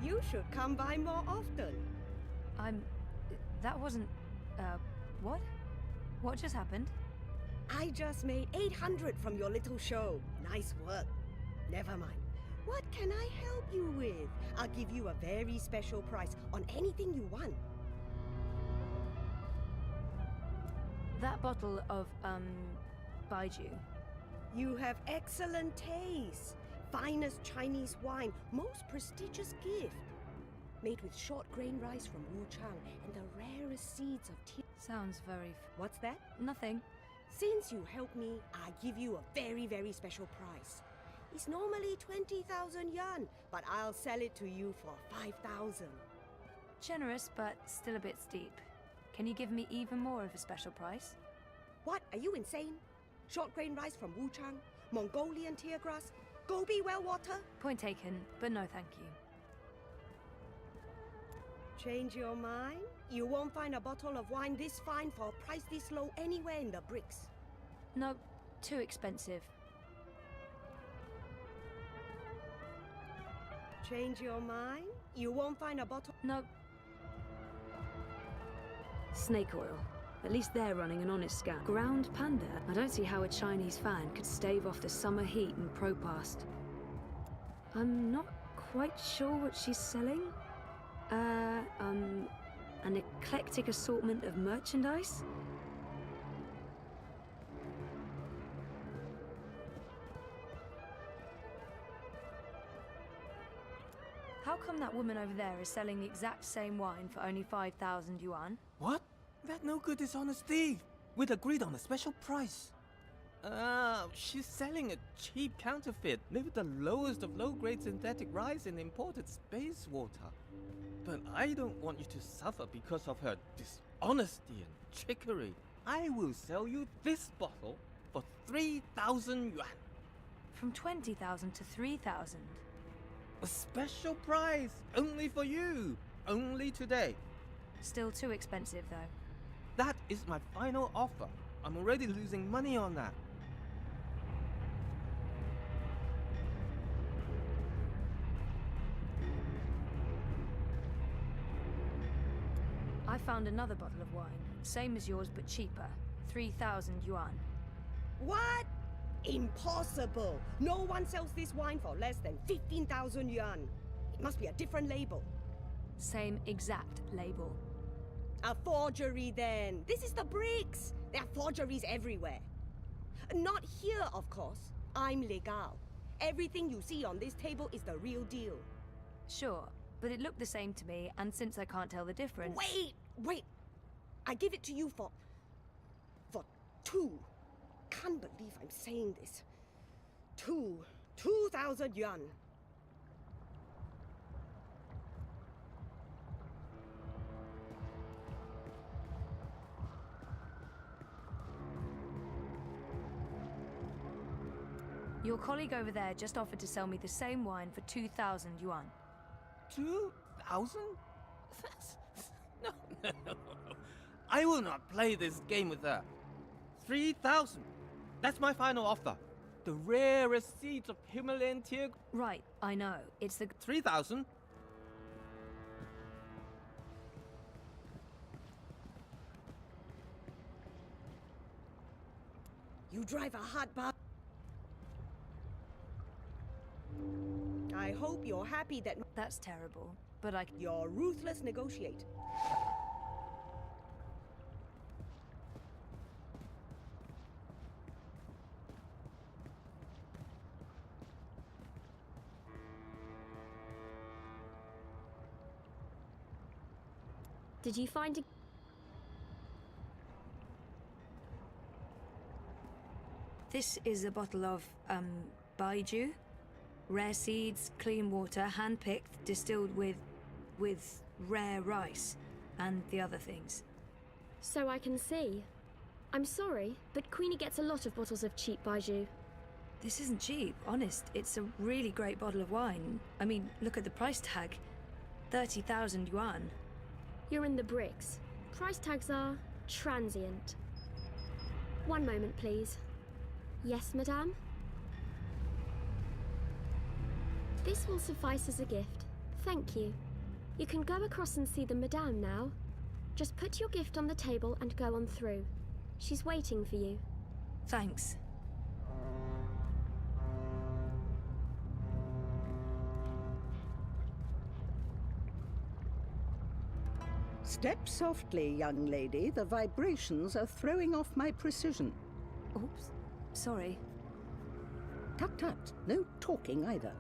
You should come by more often. That wasn't... what? What just happened? I just made 800 from your little show. Nice work. Never mind. What can I help you with? I'll give you a very special price on anything you want. That bottle of, Baiju. You have excellent taste. Finest Chinese wine, most prestigious gift. Made with short grain rice from Wuchang and the rarest seeds of tea. Sounds very... What's that? Nothing. Since you helped me, I give you a very, very special price. It's normally 20,000 yuan, but I'll sell it to you for 5,000. Generous, but still a bit steep. Can you give me even more of a special price? What? Are you insane? Short grain rice from Wuchang, Mongolian tear grass, Gobi well water? Point taken, but no thank you. Change your mind? You won't find a bottle of wine this fine for a price this low anywhere in the bricks. No, too expensive. Change your mind? You won't find a bottle... No. Snake oil. At least they're running an honest scam. Ground panda? I don't see how a Chinese fan could stave off the summer heat in Propast. I'm not quite sure what she's selling. An eclectic assortment of merchandise? How come that woman over there is selling the exact same wine for only 5,000 yuan? What? That no good dishonest thief! We'd agreed on a special price. She's selling a cheap counterfeit made with the lowest of low-grade synthetic rice and imported space water. But I don't want you to suffer because of her dishonesty and trickery. I will sell you this bottle for 3,000 yuan. From 20,000 to 3,000. A special price, only for you, only today. Still too expensive, though. That is my final offer. I'm already losing money on that. I found another bottle of wine, same as yours but cheaper, 3,000 yuan. What? Impossible! No one sells this wine for less than 15,000 yuan. It must be a different label. Same exact label. A forgery then. This is the bricks. There are forgeries everywhere. Not here, of course. I'm legal. Everything you see on this table is the real deal. Sure, but it looked the same to me, and since I can't tell the difference... Wait! I give it to you for 2. Can't believe I'm saying this. 2,000 yuan. Your colleague over there just offered to sell me the same wine for 2,000 yuan. 2,000? No. I will not play this game with her. 3,000. That's my final offer. The rarest seeds of Himalayan tear... Right, I know. It's the... 3,000? You drive a hot bar. I hope you're happy that... That's terrible, but I... You're ruthless negotiate. Did you find a... This is a bottle of, Baiju. Rare seeds, clean water, hand-picked, distilled with rare rice, and the other things. So I can see. I'm sorry, but Queenie gets a lot of bottles of cheap Baiju. This isn't cheap, honest. It's a really great bottle of wine. I mean, look at the price tag. 30,000 yuan. You're in the bricks. Price tags are transient. One moment, please. Yes, madame? This will suffice as a gift Thank you. You can go across and see the Madame now. Just put your gift on the table and go on through. She's waiting for you. Thanks. Step softly, young lady. The vibrations are throwing off my precision. Oops. Sorry. Tut tut. No talking either.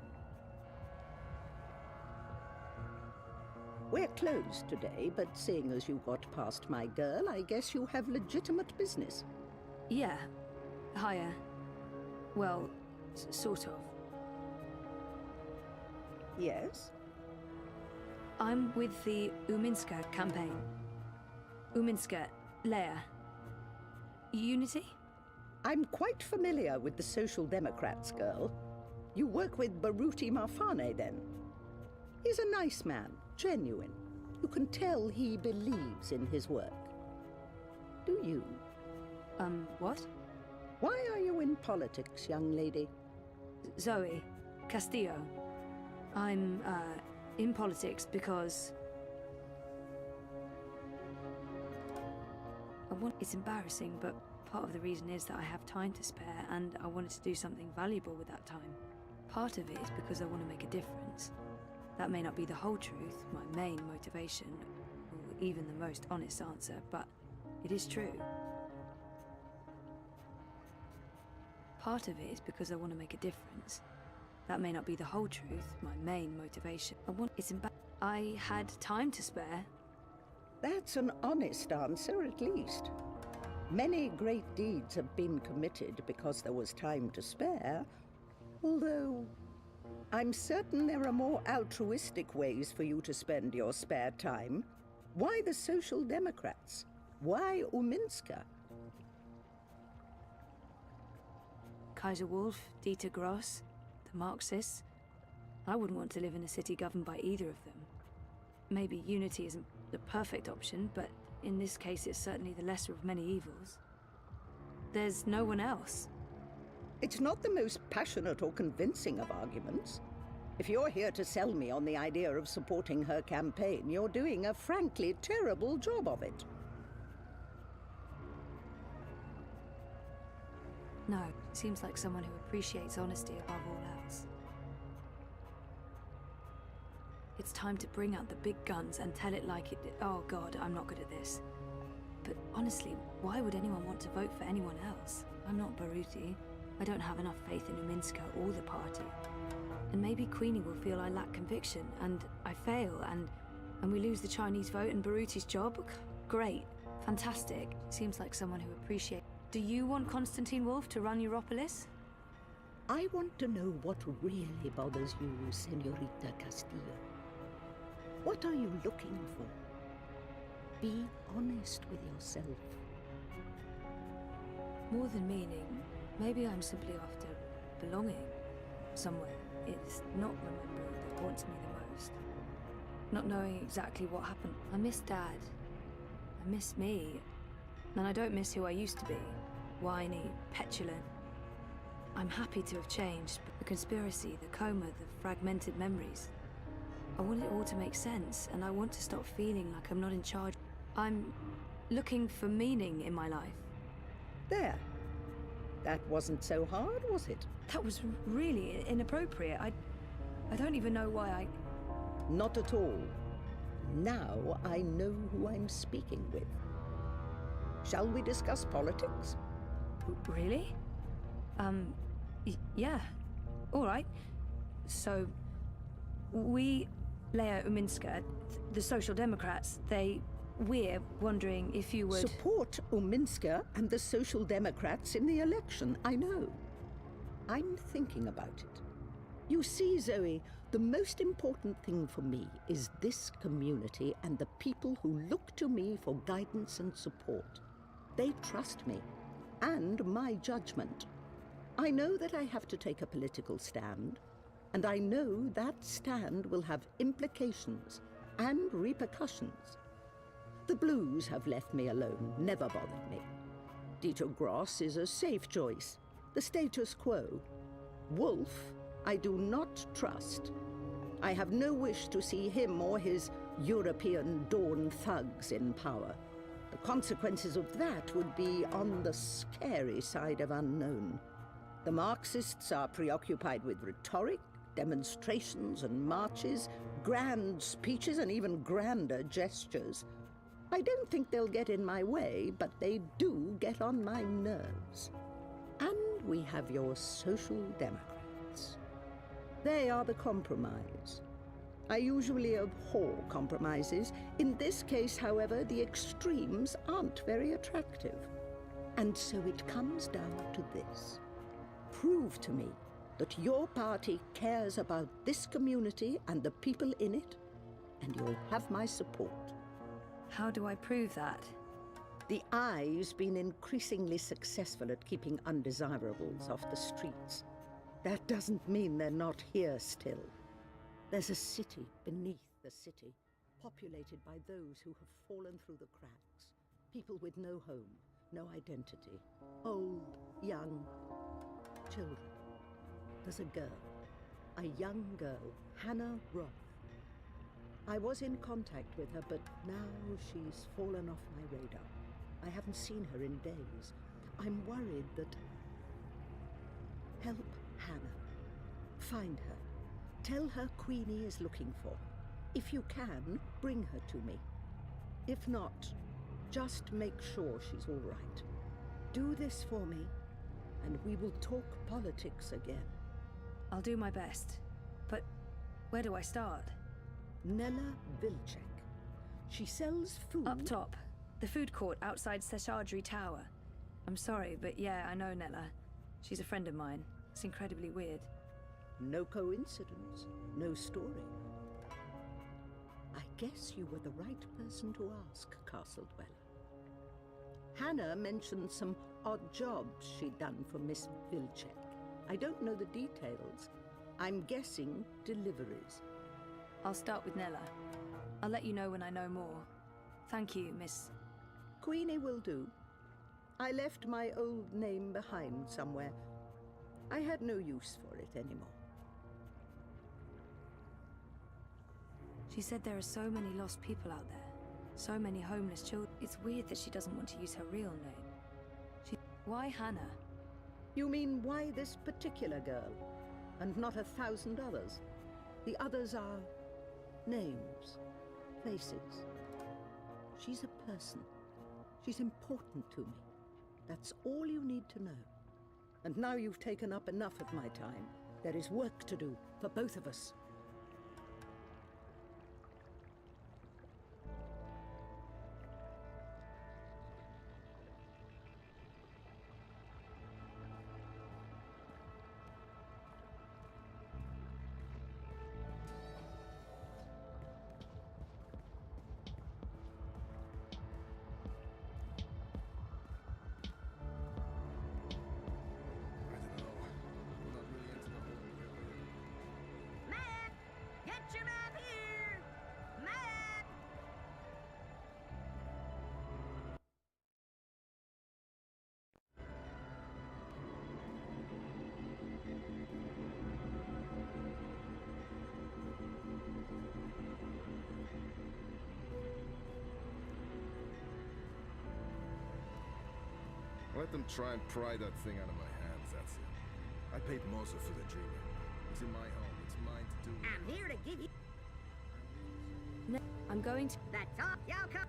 We're closed today, but seeing as you got past my girl, I guess you have legitimate business. Yeah. Hiya. Well, sort of. Yes? I'm with the Uminska campaign. Uminska, Leia. Unity? I'm quite familiar with the Social Democrats, girl. You work with Baruti Marfane, then? He's a nice man, genuine. You can tell he believes in his work. Do you? What? Why are you in politics, young lady? Zoe. Castillo. I'm, in politics because... It's embarrassing, but part of the reason is that I have time to spare, and I wanted to do something valuable with that time. Part of it is because I want to make a difference. That may not be the whole truth, my main motivation, or even the most honest answer, but it is true. Part of it is because I want to make a difference. That may not be the whole truth, my main motivation. I had time to spare. That's an honest answer, at least. Many great deeds have been committed because there was time to spare, although I'm certain there are more altruistic ways for you to spend your spare time. Why the Social Democrats? Why Uminska? Kaiser Wolf, Dieter Gross, the Marxists. I wouldn't want to live in a city governed by either of them. Maybe unity isn't the perfect option, but in this case it's certainly the lesser of many evils. There's no one else. It's not the most passionate or convincing of arguments. If you're here to sell me on the idea of supporting her campaign, you're doing a frankly terrible job of it. No, seems like someone who appreciates honesty above all else. It's time to bring out the big guns and tell it like it did. Oh god, I'm not good at this. But honestly, why would anyone want to vote for anyone else? I'm not Baruti. I don't have enough faith in Uminska or the party. And maybe Queenie will feel I lack conviction, and I fail, and we lose the Chinese vote and Baruti's job? Great. Fantastic. Seems like someone who appreciates... Do you want Constantine Wolf to run Europolis? I want to know what really bothers you, Senorita Castillo. What are you looking for? Be honest with yourself. More than meaning, maybe I'm simply after belonging somewhere. It's not remembering that haunts me the most. Not knowing exactly what happened. I miss Dad. I miss me. And I don't miss who I used to be. Whiny, petulant. I'm happy to have changed, but the conspiracy, the coma, the fragmented memories. I want it all to make sense, and I want to stop feeling like I'm not in charge. I'm looking for meaning in my life. There. That wasn't so hard, was it? That was really inappropriate. I don't even know why I... Not at all. Now I know who I'm speaking with. Shall we discuss politics? Really? Yeah. All right. So, we, Leia Uminska, the Social Democrats, we're wondering if you would... Support Uminska and the Social Democrats in the election, I know. I'm thinking about it. You see, Zoe, the most important thing for me is this community and the people who look to me for guidance and support. They trust me, and my judgment. I know that I have to take a political stand, and I know that stand will have implications and repercussions. The Blues have left me alone, never bothered me. Dieter Gross is a safe choice, the status quo. Wolf, I do not trust. I have no wish to see him or his European Dawn thugs in power. The consequences of that would be on the scary side of unknown. The Marxists are preoccupied with rhetoric, demonstrations and marches, grand speeches and even grander gestures. I don't think they'll get in my way, but they do get on my nerves. And we have your Social Democrats. They are the compromise. I usually abhor compromises. In this case, however, the extremes aren't very attractive. And so it comes down to this. Prove to me that your party cares about this community and the people in it, and you'll have my support. How do I prove that? The Eye's been increasingly successful at keeping undesirables off the streets. That doesn't mean they're not here still. There's a city beneath the city, populated by those who have fallen through the cracks. People with no home, no identity. Old, young, children. There's a girl, a young girl, Hannah Roth. I was in contact with her, but now she's fallen off my radar. I haven't seen her in days. I'm worried that... Help Hannah. Find her. Tell her Queenie is looking for her. If you can, bring her to me. If not, just make sure she's all right. Do this for me, and we will talk politics again. I'll do my best. But where do I start? Nella Vilcek. She sells food... Up top. The food court outside Seshadri Tower. I'm sorry, but yeah, I know Nella. She's a friend of mine. It's incredibly weird. No coincidence, no story. I guess you were the right person to ask, Castle Dweller. Hannah mentioned some odd jobs she'd done for Miss Vilcek. I don't know the details. I'm guessing deliveries. I'll start with Nella. I'll let you know when I know more. Thank you, Miss... Queenie will do. I left my old name behind somewhere. I had no use for it anymore. She said there are so many lost people out there. So many homeless children. It's weird that she doesn't want to use her real name. Why Hannah? You mean why this particular girl, and not 1,000 others? The others are names, faces. She's a person. She's important to me. That's all you need to know. And now you've taken up enough of my time. There is work to do for both of us. Let them try and pry that thing out of my hands, that's it. I paid Moza for the dreaming. It's in my home. It's mine to do. I'm here to give you... No, I'm going to... That's all. Y'all come...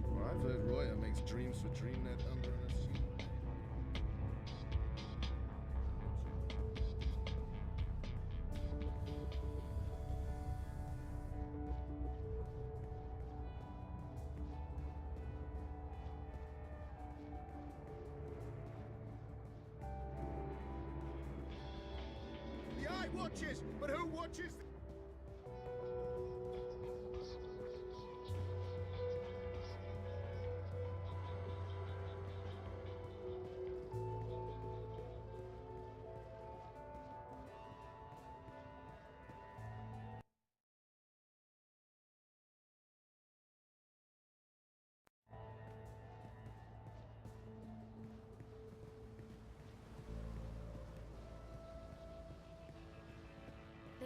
Well, I've heard Roya makes dreams for DreamNet under an assumed... The Eye watches, but who watches?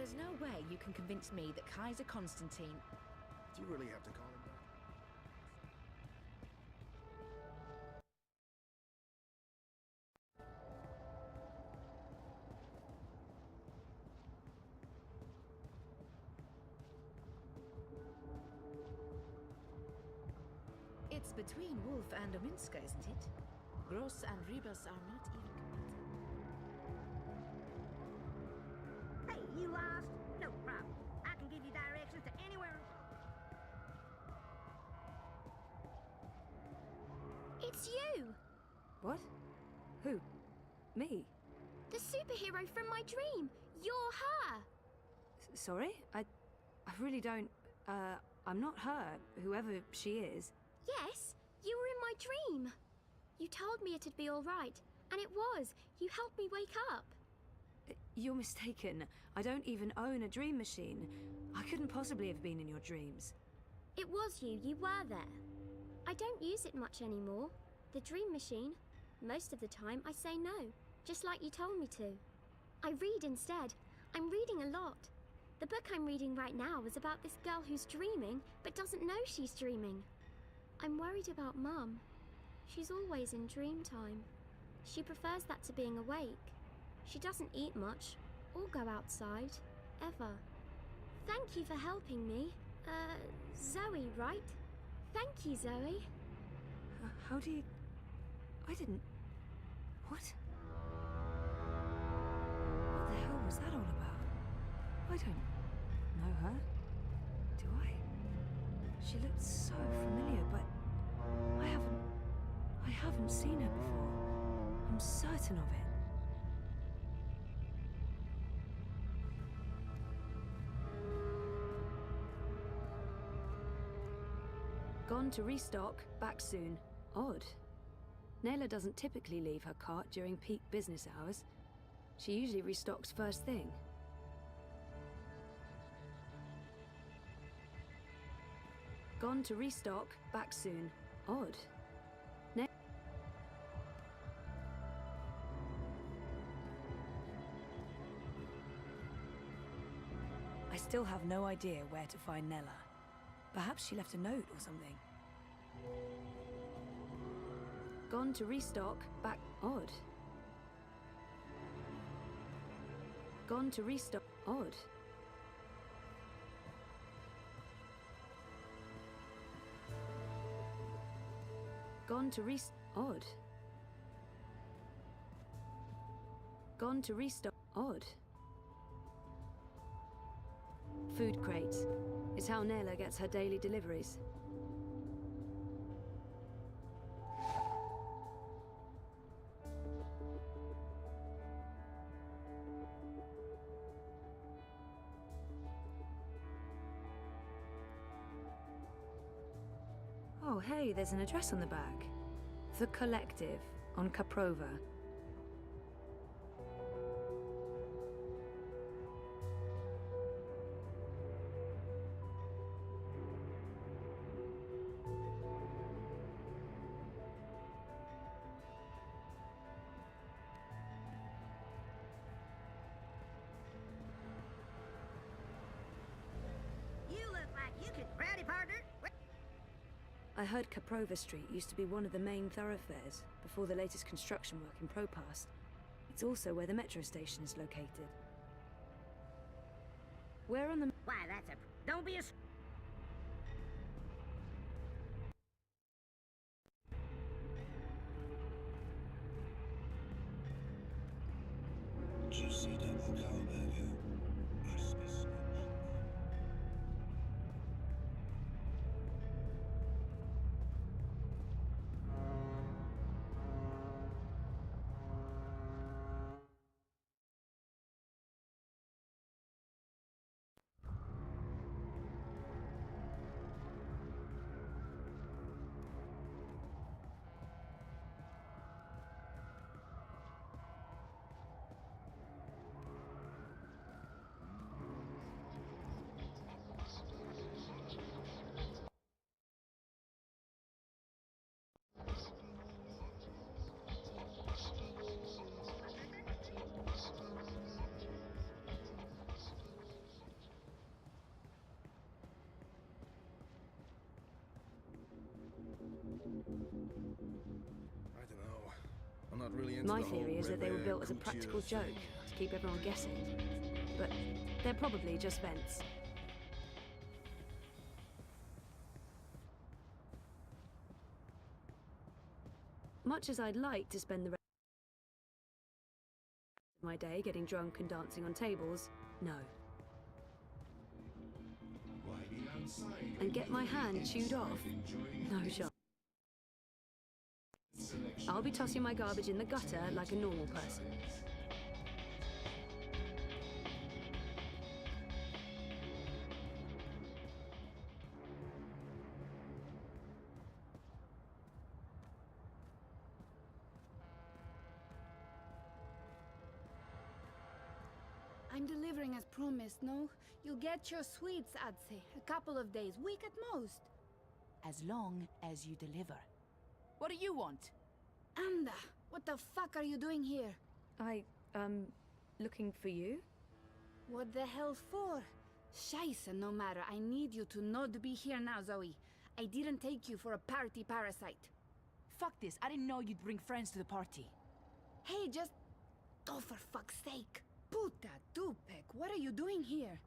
There's no way you can convince me that Kaiser Constantine... Do you really have to call him that? It's between Wolf and Ominska, isn't it? Gross and Rebus are not even compatible. Hey, you lost? No problem. I can give you directions to anywhere. It's you! What? Who? Me? The superhero from my dream! You're her! Sorry? I really don't... I'm not her, whoever she is. Yes, you were in my dream. You told me it'd be all right, and it was. You helped me wake up. You're mistaken. I don't even own a dream machine. I couldn't possibly have been in your dreams. It was you. You were there. I don't use it much anymore. The dream machine. Most of the time, I say no, just like you told me to. I read instead. I'm reading a lot. The book I'm reading right now is about this girl who's dreaming, but doesn't know she's dreaming. I'm worried about Mum. She's always in dream time. She prefers that to being awake. She doesn't eat much, or go outside, ever. Thank you for helping me. Zoe, right? Thank you, Zoe. How do you... I didn't... What? What the hell was that all about? I don't know her. Do I? She looked so familiar, but I haven't seen her before. I'm certain of it. Gone to restock, back soon. Odd. Nayla doesn't typically leave her cart during peak business hours. She usually restocks first thing. Gone to restock, back soon. Odd. I still have no idea where to find Nella. Perhaps she left a note or something. Gone to restock, back... Odd. Gone to restock... Odd. Gone to restock... Odd. Gone to restock... Odd. Food crates. It's how Nayla gets her daily deliveries. Oh, hey, there's an address on the back. The Collective, on Caprova. You look like you could... Rowdy, partner. I heard Caprova Street used to be one of the main thoroughfares before the latest construction work in Propast. It's also where the metro station is located. Where on the... Why, that's a... Don't be a... not really into My the whole theory is that they were Red built as a Bear practical Couture joke thing. to keep everyone guessing. But they're probably just vents. Much as I'd like to spend the rest of my day getting drunk and dancing on tables, no. And get my hand chewed off, no shot. I'll be tossing my garbage in the gutter like a normal person. I'm delivering as promised, no? You'll get your sweets, I'd say. A couple of days, week at most. As long as you deliver. What do you want? Anda, what the fuck are you doing here? Looking for you? What the hell for? Scheisse, no matter. I need you to not be here now, Zoe. I didn't take you for a party parasite. Fuck this, I didn't know you'd bring friends to the party. Hey, just... Oh, for fuck's sake. Puta Tupek, what are you doing here?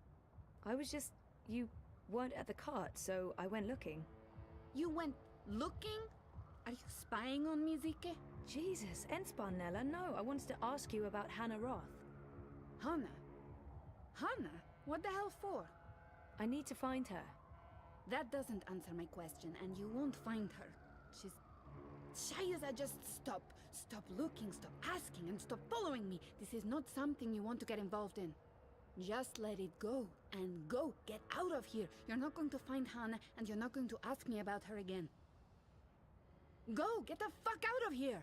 I was just... You weren't at the cart, so I went looking. You went looking? Are you spying on me, Zike? Jesus, Ensparnella, no, I wanted to ask you about Hannah Roth. Hannah? Hannah? What the hell for? I need to find her. That doesn't answer my question, and you won't find her. She's... Scheisse, just stop. Stop looking, stop asking, and stop following me. This is not something you want to get involved in. Just let it go, and go. Get out of here. You're not going to find Hannah, and you're not going to ask me about her again. Go! Get the fuck out of here!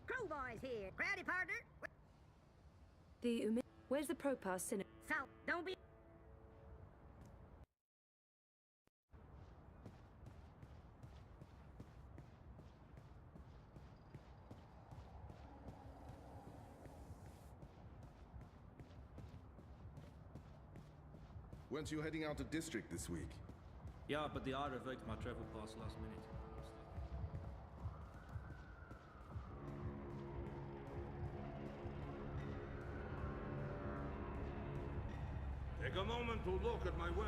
Crowboys here. Crowdy, partner. Where's the Propass Cinema? So, don't be... Weren't you heading out to District this week? Yeah, but the I revoked my travel pass last minute. Take a moment to look at my wares.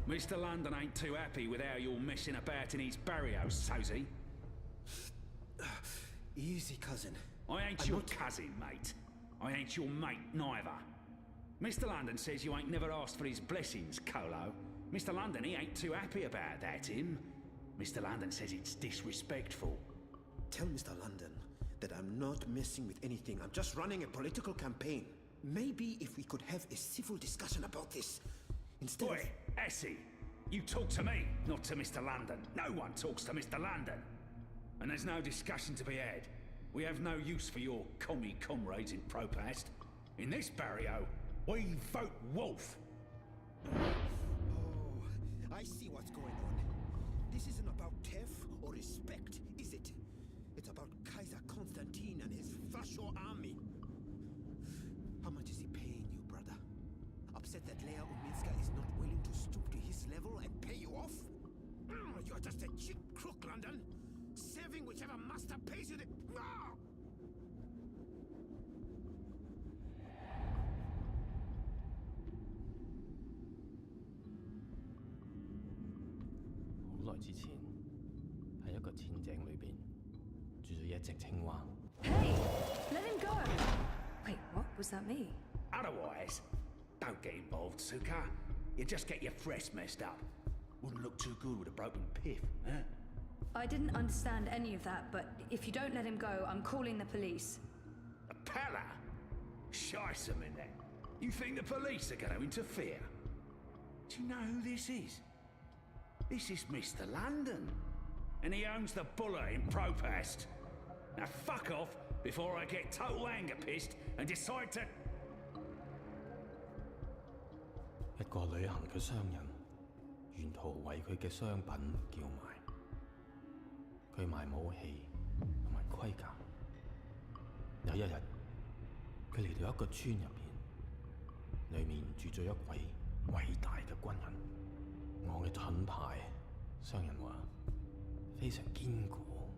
Mr. London ain't too happy with how you're messing about in his barrios, so's he? Easy, cousin. I ain't your cousin, mate. I ain't your mate, neither. Mr. London says you ain't never asked for his blessings, Colo. Mr. London, he ain't too happy about that, him. Mr. London says it's disrespectful. Tell Mr. London that I'm not messing with anything. I'm just running a political campaign. Maybe if we could have a civil discussion about this, instead Oi, Essie, you talk to me, not to Mr. London. No one talks to Mr. London. And there's no discussion to be had. We have no use for your commie comrades in Propast. In this barrio, we vote wolf. I see what's going on. This isn't about TEF or respect, is it? It's about Kaiser Constantine and his Fascio army. How much is he paying you, brother? Upset that Leia Uminska is not willing to stoop to his level and pay you off? You're just a cheap crook, London. Serving whichever master pays you the... 之前，喺一個淺井裏邊住咗一隻青蛙。Hey, let him go. Wait, what was that me? Otherwise, don't get involved, Suka. You just get your fresh messed up. Wouldn't look too good with a broken piff, huh? I didn't understand any of that, but if you don't let him go, I'm calling the police. A pala? Shice them in there. You think the police are going to interfere? Do you know who this is? This is Mr. London. And he owns the Buller in Propast. Now fuck off before I get total anger pissed and decide to... 一個旅行嘅商人，沿途為佢嘅商品叫賣。佢賣武器同埋盔甲。有一日，佢嚟到一個村入邊，裏面住咗一位偉大嘅軍人。我嘅盾牌，商人話非常堅固，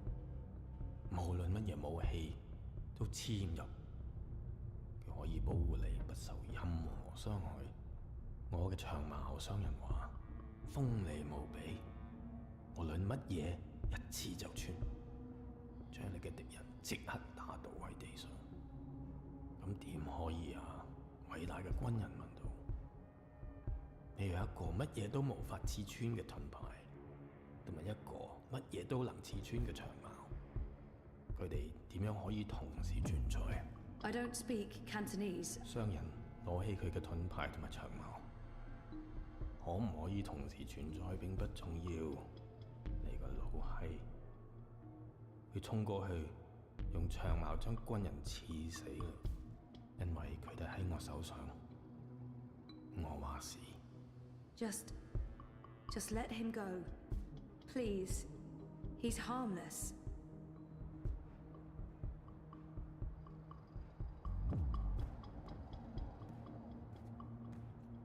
無論乜嘢武器都黐唔入。佢可以保護你不受任何傷害。我嘅長矛，商人話鋒利無比，無論乜嘢一刺就穿，將你嘅敵人即刻打倒喺地上。咁點可以啊？偉大嘅軍人問道。你有一個乜嘢都無法刺穿嘅盾牌，同埋一個乜嘢都能刺穿嘅長矛，佢哋點樣可以同時存在 I don't speak Cantonese. 商人攞起佢嘅盾牌同埋長矛，可唔可以同時存在並不重要。你個老閪，佢衝過去，用長矛將軍人刺死啦，因為佢哋喺我手上。我話事。Just let him go. Please. He's harmless.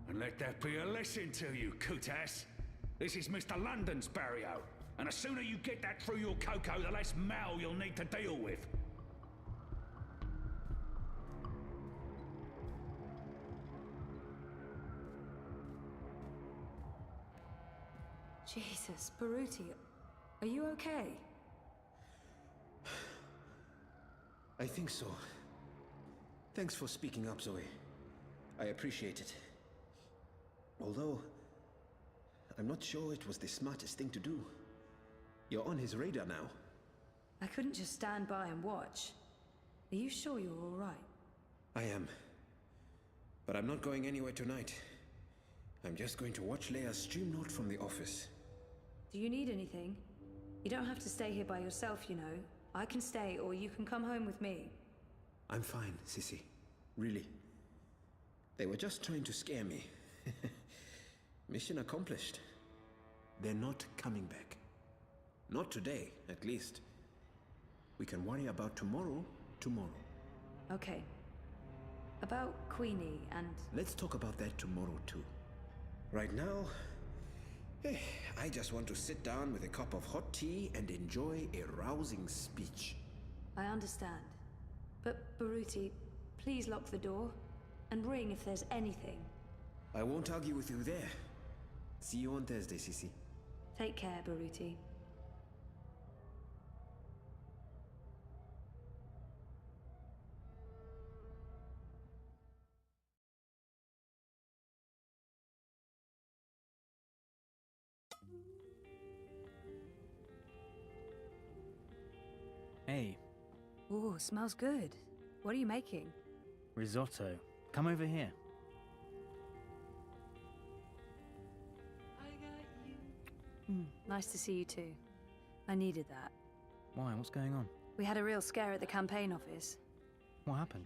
And let that be a lesson to you, Kutas. This is Mr. London's barrio, and the sooner you get that through your cocoa, the less Mal you'll need to deal with. Jesus, Baruti, are you okay? I think so. Thanks for speaking up, Zoe. I appreciate it. Although, I'm not sure it was the smartest thing to do. You're on his radar now. I couldn't just stand by and watch. Are you sure you're all right? I am. But I'm not going anywhere tonight. I'm just going to watch Leia's stream note from the office. Do you need anything? You don't have to stay here by yourself, you know. I can stay, or you can come home with me. I'm fine, Sissy. Really. They were just trying to scare me. Mission accomplished. They're not coming back. Not today, at least. We can worry about tomorrow, Okay. About Queenie and... Let's talk about that tomorrow, too. Right now, I just want to sit down with a cup of hot tea and enjoy a rousing speech. I understand. But, Baruti, please lock the door. And ring if there's anything. I won't argue with you there. See you on Thursday, Sissy. Take care, Baruti. Hey. Ooh, smells good. What are you making? Risotto. Come over here. Nice to see you too. I needed that. Why? What's going on? We had a real scare at the campaign office. What happened?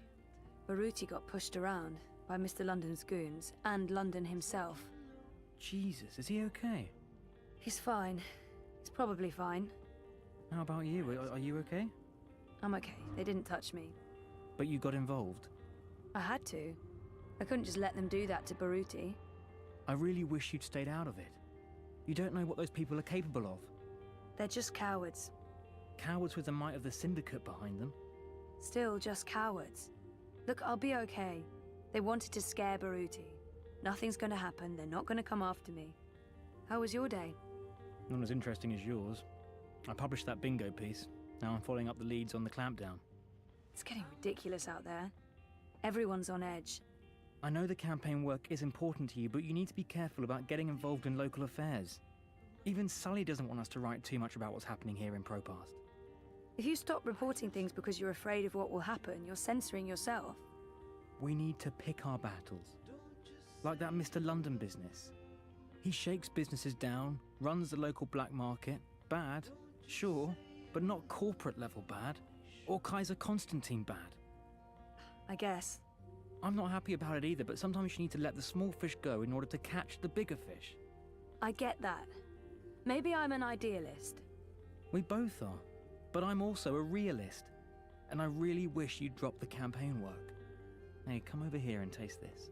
Baruti got pushed around by Mr. London's goons, and London himself. Jesus, is he okay? He's fine. He's probably fine. How about you? Are you okay? I'm okay. They didn't touch me. But you got involved? I had to. I couldn't just let them do that to Baruti. I really wish you'd stayed out of it. You don't know what those people are capable of. They're just cowards. Cowards with the might of the Syndicate behind them. Still just cowards. Look, I'll be okay. They wanted to scare Baruti. Nothing's gonna happen. They're not gonna come after me. How was your day? Not as interesting as yours. I published that bingo piece. Now I'm following up the leads on the clampdown. It's getting ridiculous out there. Everyone's on edge. I know the campaign work is important to you, but you need to be careful about getting involved in local affairs. Even Sully doesn't want us to write too much about what's happening here in Propast. If you stop reporting things because you're afraid of what will happen, you're censoring yourself. We need to pick our battles. Like that Mr. London business. He shakes businesses down, runs the local black market. Bad, sure, but not corporate level bad. Or Kaiser Constantine bad. I guess. I'm not happy about it either, but sometimes you need to let the small fish go in order to catch the bigger fish. I get that. Maybe I'm an idealist. We both are, but I'm also a realist. And I really wish you'd drop the campaign work. Hey, come over here and taste this.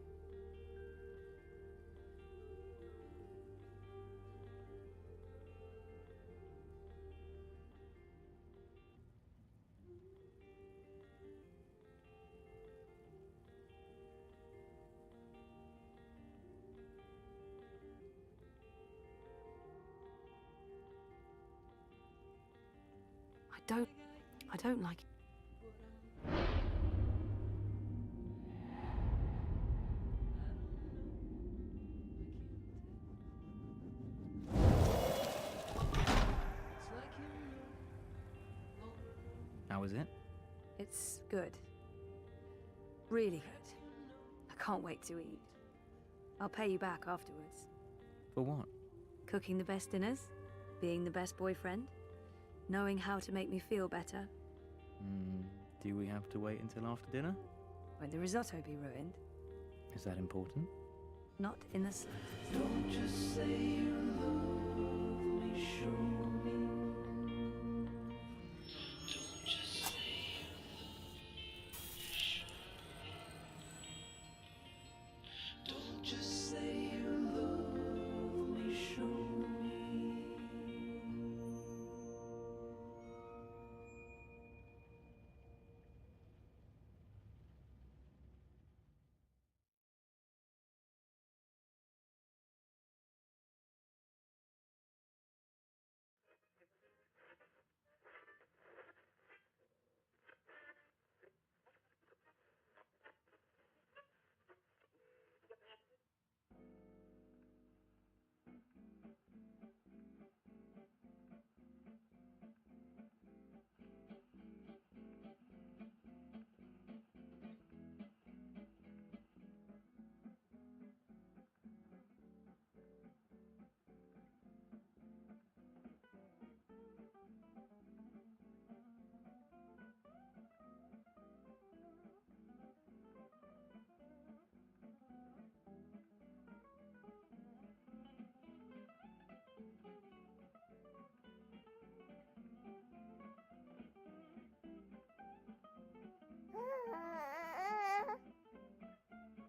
I don't like it. How was it? It's good. Really good. I can't wait to eat. I'll pay you back afterwards. For what? Cooking the best dinners, being the best boyfriend, knowing how to make me feel better. Do we have to wait until after dinner? Won't the risotto be ruined? Is that important? Not in the slightest. Don't just say you love me, show me. Don't just say you love me, show me. Don't just say you love me, show me.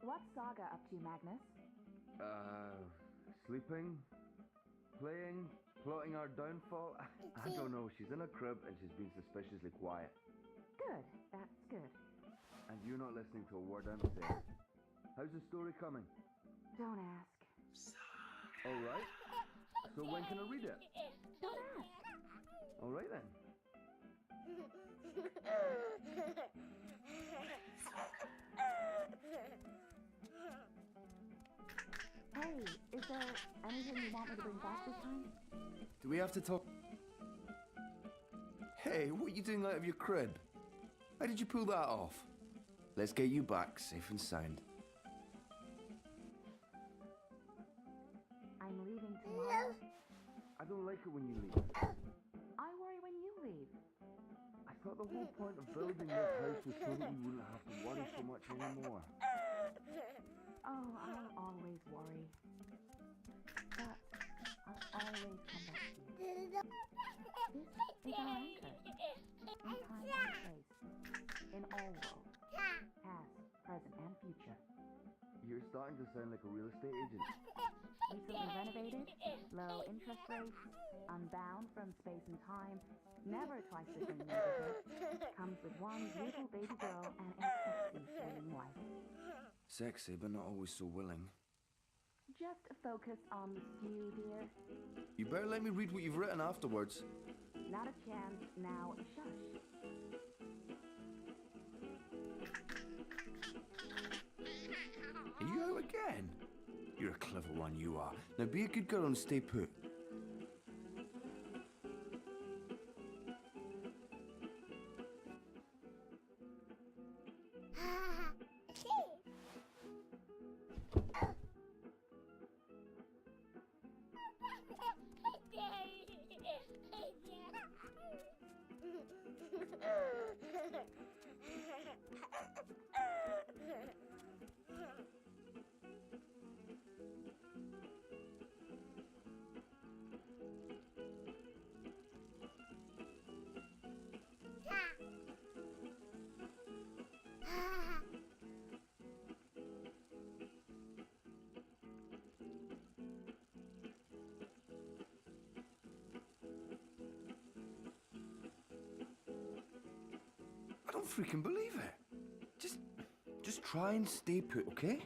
What's Saga up to, Magnus? Sleeping, playing, plotting our downfall. I don't know, she's in a crib and she's been suspiciously quiet. Good, that's good. And you're not listening to a word I'm saying. How's the story coming? Don't ask. Alright, so when can I read it? Don't ask. Alright then. Hey, is there anything you want me to bring back this time? Do we have to talk? Hey, what are you doing out of your crib? How did you pull that off? Let's get you back, safe and sound. I'm leaving tomorrow. I don't like it when you leave. I worry when you leave. I thought the whole point of building this house was so that we wouldn't have to worry so much anymore. Oh, I'll always worry. But I'll always come back to you. This is our anchor. In time and place. In all worlds. Past, present, and future. You're starting to sound like a real estate agent. Recently renovated, low interest rates, unbound from space and time, never twice the same neighborhood. Comes with one beautiful baby girl and a sexy flaming wife. Sexy, but not always so willing. Just focus on the stew, dear. You better let me read what you've written afterwards. Not a chance. Now, shush. Are you out again? You're a clever one, you are. Now be a good girl and stay put. I don't freaking believe it. Just try and stay put, okay?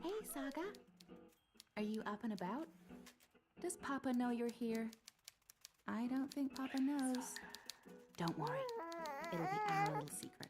Hey, Saga. Are you up and about? Does Papa know you're here? I don't think Papa knows. Don't worry. It'll be our little secret.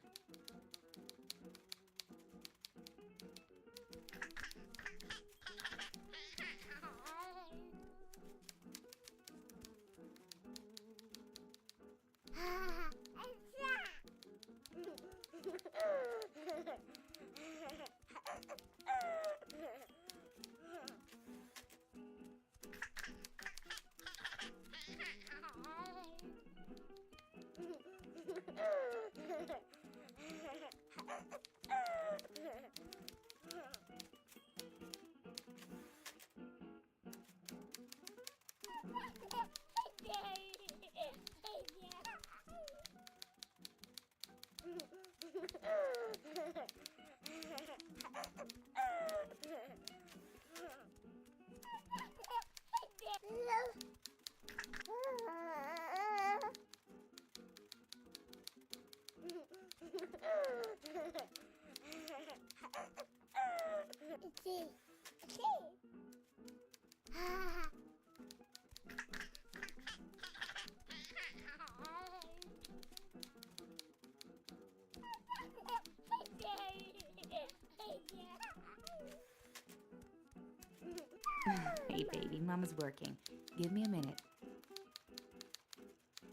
Hey, baby, Mama's working. Give me a minute.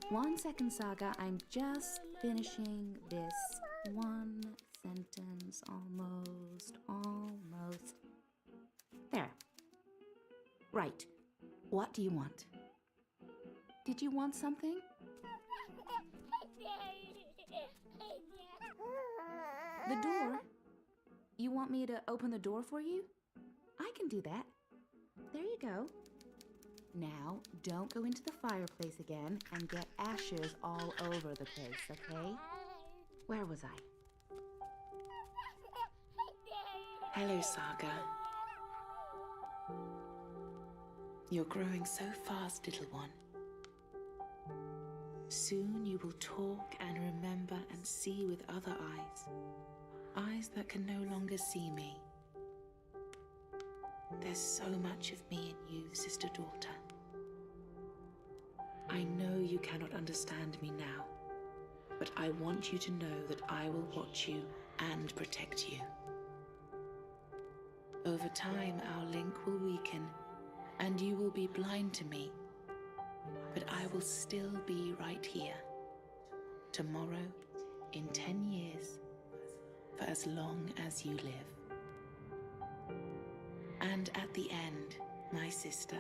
1 second, Saga. I'm just finishing this one sentence. Almost. There. Right. What do you want? Did you want something? The door? You want me to open the door for you? I can do that. There you go. Now, don't go into the fireplace again and get ashes all over the place, okay? Where was I? Hello, Saga. You're growing so fast, little one. Soon you will talk and remember and see with other eyes. Eyes that can no longer see me. There's so much of me in you, sister-daughter. I know you cannot understand me now, but I want you to know that I will watch you and protect you. Over time, our link will weaken, and you will be blind to me. But I will still be right here. Tomorrow, in 10 years, for as long as you live. And at the end, my sister,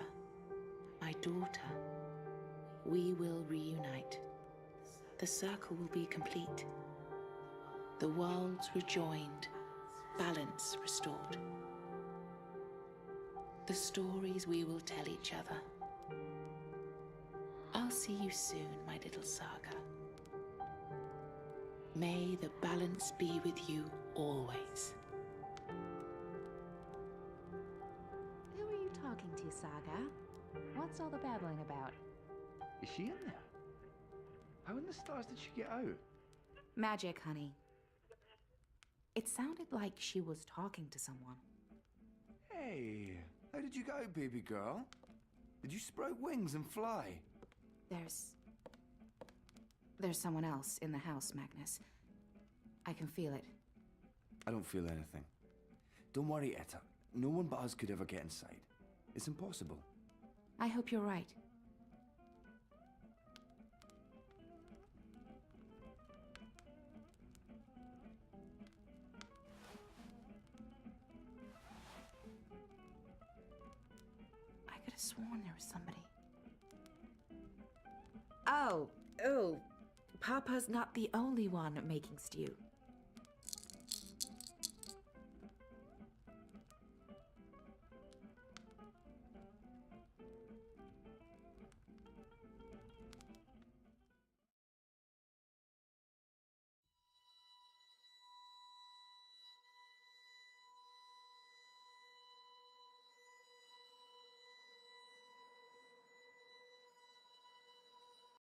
my daughter, we will reunite. The circle will be complete. The worlds rejoined, balance restored. The stories we will tell each other. I'll see you soon, my little Saga. May the balance be with you always. Who are you talking to, Saga? What's all the babbling about? Is she in there? How in the stars did she get out? Magic, honey. It sounded like she was talking to someone. Hey, how did you go, baby girl? Did you sprout wings and fly? There's someone else in the house, Magnus. I can feel it. I don't feel anything. Don't worry, Etta. No one but us could ever get inside. It's impossible. I hope you're right. I could have sworn there was somebody. Oh, Papa's not the only one making stew.